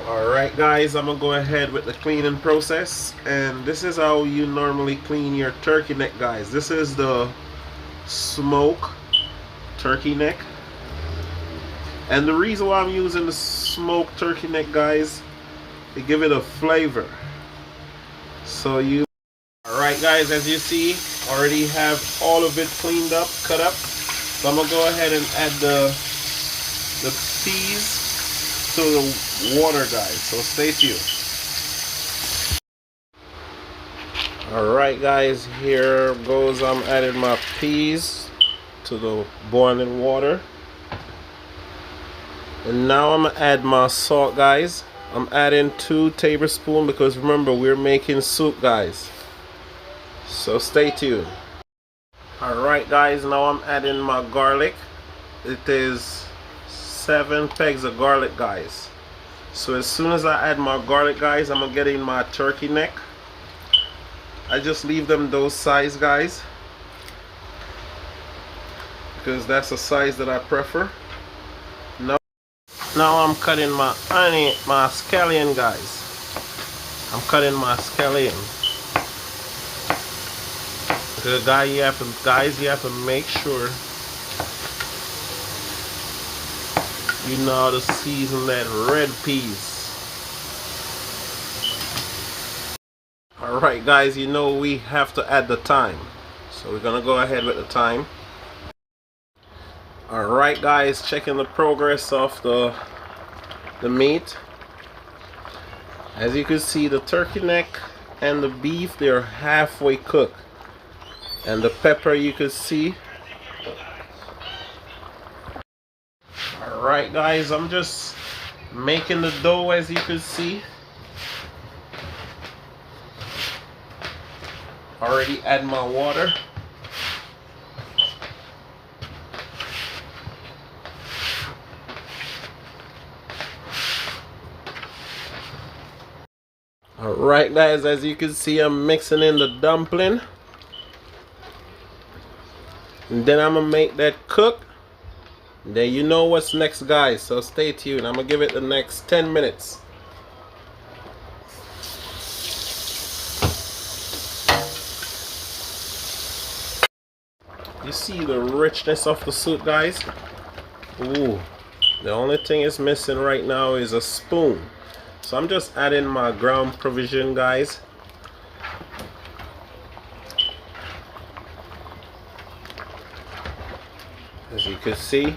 Alright guys, I'm gonna go ahead with the cleaning process, and this is how you normally clean your turkey neck, guys. This is the smoke turkey neck, and the reason why I'm using the smoke turkey neck, guys, to give it a flavor. Alright guys, as you see, already have all of it cleaned up, cut up. So I'm gonna go ahead and add the peas to the water, guys, so stay tuned. Alright guys, here goes, I'm adding my peas to the boiling water, and now I'm gonna add my salt, guys. I'm adding 2 tablespoons because remember, we're making soup, guys, so stay tuned. Alright guys, now I'm adding my garlic. It is 7 pegs of garlic, guys. So as soon as I add my garlic, guys, I'm getting my turkey neck. I just leave them those size, guys, because that's the size that I prefer. Now I'm cutting my onion, my scallion, guys. I'm cutting my scallion. Because guys, you have to make sure you know how to season that red peas. Alright guys, you know we have to add the thyme, so we're gonna go ahead with the thyme. Alright guys, checking the progress of the meat. As you can see, the turkey neck and the beef, they're halfway cooked, and the pepper you can see. Alright guys, I'm just making the dough, as you can see. Already add my water. Alright guys, as you can see, I'm mixing in the dumpling, and then I'm gonna make that cook. Then you know what's next, guys, so stay tuned. I'm gonna give it the next 10 minutes. You see the richness of the soup, guys? Ooh, the only thing is missing right now is a spoon. So I'm just adding my ground provision, guys. As you can see,